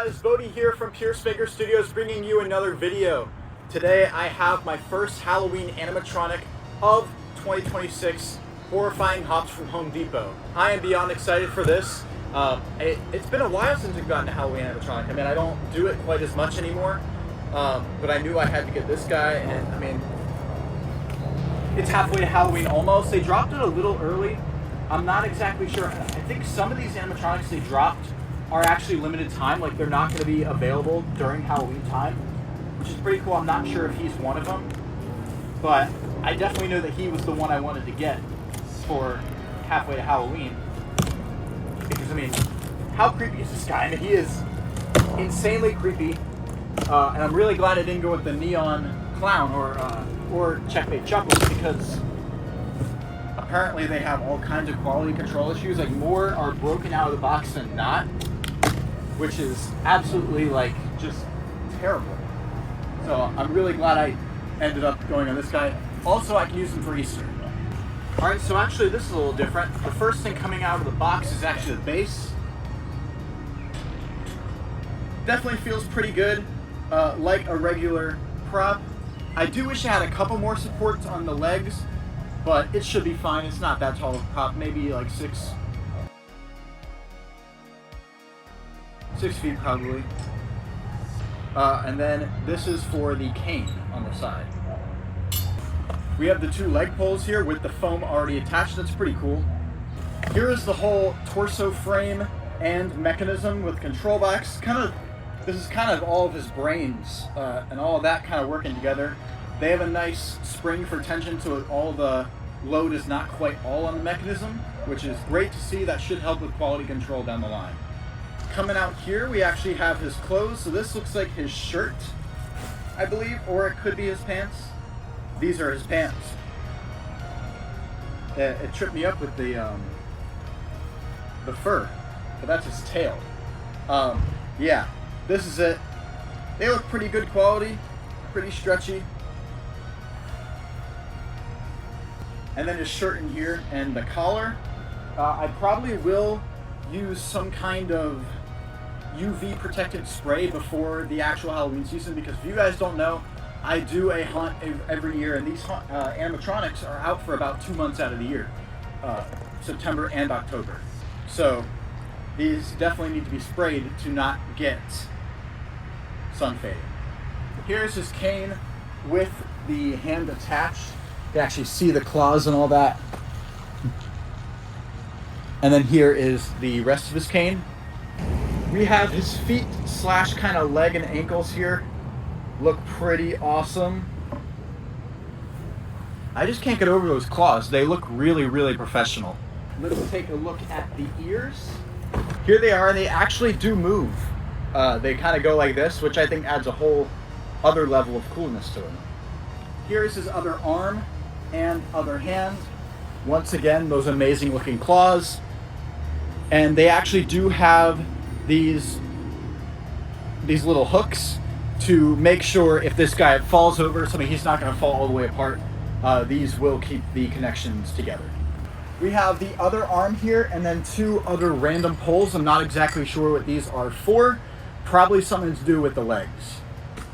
guys, Bodhi here from Pierce Maker Studios bringing you another video. Today I have my first Halloween animatronic of 2026, Horrifying Hops from Home Depot. I am beyond excited for this. It's been a while since we've gotten a Halloween animatronic. I mean, I don't do it quite as much anymore, but I knew I had to get this guy, and I mean, it's halfway to Halloween almost. They dropped it a little early. I'm not exactly sure. I think some of these animatronics they dropped are actually limited time, like they're not going to be available during Halloween time, which is pretty cool. I'm not sure if he's one of them, but I definitely know that he was the one I wanted to get for halfway to Halloween, because I mean, how creepy is this guy? I mean, he is insanely creepy, and I'm really glad I didn't go with the neon clown or checkmate chuckles, because apparently they have all kinds of quality control issues. Like, more are broken out of the box than not, which is absolutely, like, just terrible. So I'm really glad I ended up going on this guy. Also, I can use him for Easter. Alright, so actually this is a little different. The first thing coming out of the box is actually the base. Definitely feels pretty good, like a regular prop. I do wish I had a couple more supports on the legs, but it should be fine. It's not that tall of a prop, maybe like 6 feet probably. And then this is for the cane on the side. We have the 2 leg poles here with the foam already attached. That's pretty cool. Here is the whole torso frame and mechanism with control box. This is kind of all of his brains and all of that kind of working together. They have a nice spring for tension, so all the load is not quite all on the mechanism, which is great to see. That should help with quality control down the line. Coming out here, we actually have his clothes. So this looks like his shirt, I believe, or it could be his pants. These are his pants. It tripped me up with the fur, but that's his tail. Yeah, this is it. They look pretty good quality, pretty stretchy. And then his shirt in here and the collar. I probably will use some kind of UV protected spray before the actual Halloween season, because if you guys don't know, I do a hunt every year, and these animatronics are out for about 2 months out of the year, September and October. So these definitely need to be sprayed to not get sun fading. Here's his cane with the hand attached. You can actually see the claws and all that. And then here is the rest of his cane. We have his feet / kind of leg and ankles here. Look pretty awesome. I just can't get over those claws. They look really, really professional. Let's take a look at the ears. Here they are, and they actually do move. They kind of go like this, which I think adds a whole other level of coolness to him. Here's his other arm and other hand. Once again, those amazing looking claws. And they actually do have these little hooks to make sure if this guy falls over something, he's not going to fall all the way apart. These will keep the connections together. We have the other arm here, and then 2 other random poles. I'm not exactly sure what these are for. Probably something to do with the legs.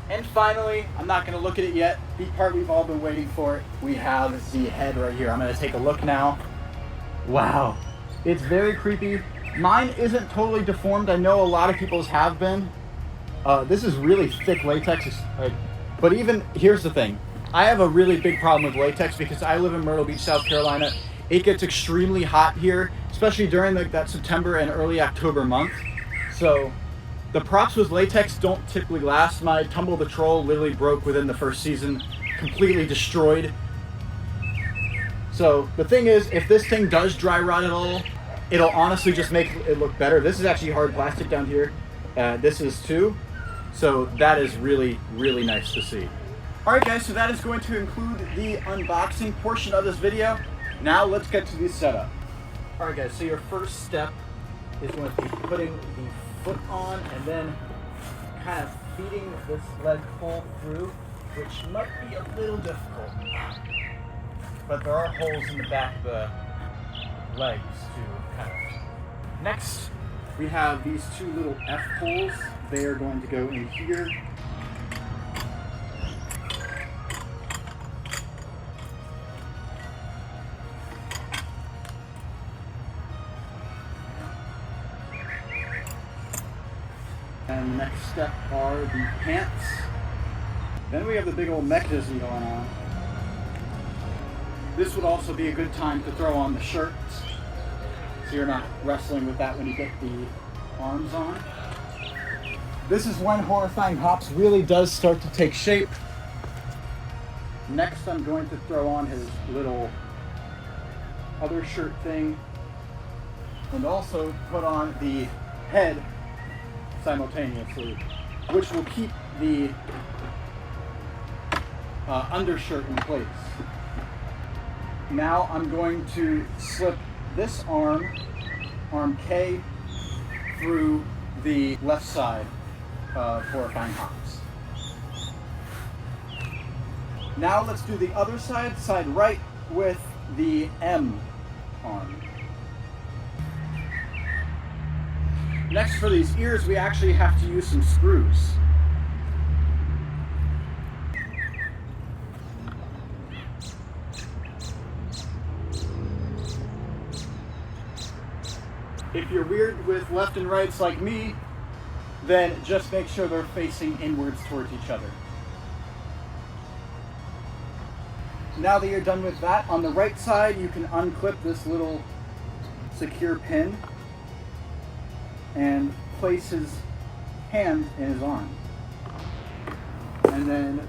And finally, I'm not going to look at it yet, the part we've all been waiting for, we have the head right here. I'm going to take a look now. Wow, it's very creepy. Mine isn't totally deformed. I know a lot of people's have been. This is really thick latex, but even, here's the thing. I have a really big problem with latex because I live in Myrtle Beach, South Carolina. It gets extremely hot here, especially during that September and early October month. So the props with latex don't typically last. My Tumble the Troll literally broke within the first season, completely destroyed. So the thing is, if this thing does dry rot at all, it'll honestly just make it look better. This is actually hard plastic down here. This is too. So that is really, really nice to see. Alright guys, so that is going to include the unboxing portion of this video. Now let's get to the setup. Alright guys, so your first step is going to be putting the foot on and then kind of feeding this leg pull through, which might be a little difficult. But there are holes in the back of the legs to kind of. Next, We have these two little F holes. They are going to go in here. And the next step are the pants. Then we have the big old mechanism going on. This would also be a good time to throw on the shirts, so you're not wrestling with that when you get the arms on. This is when Horrifying Hops really does start to take shape. Next, I'm going to throw on his little other shirt thing, and also put on the head simultaneously, which will keep the undershirt in place. Now I'm going to slip this arm K, through the left side of Horrifying Hops. Now let's do the other side, side right, with the M arm. Next, for these ears, we actually have to use some screws. If you're weird with left and rights like me, then just make sure they're facing inwards towards each other. Now that you're done with that, on the right side, you can unclip this little secure pin and place his hand in his arm. And then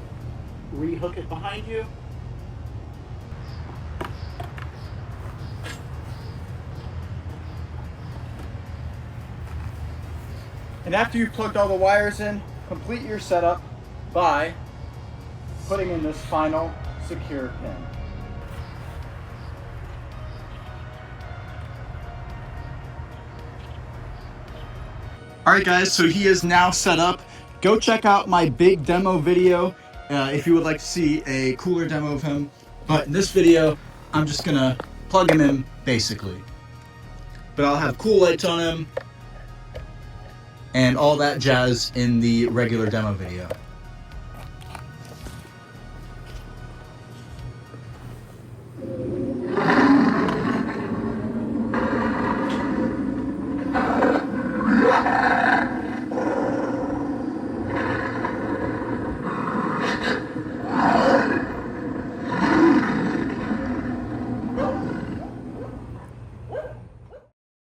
rehook it behind you. And after you've plugged all the wires in, complete your setup by putting in this final secure pin. Alright guys, so he is now set up. Go check out my big demo video if you would like to see a cooler demo of him. But in this video, I'm just gonna plug him in basically. But I'll have cool lights on him and all that jazz in the regular demo video.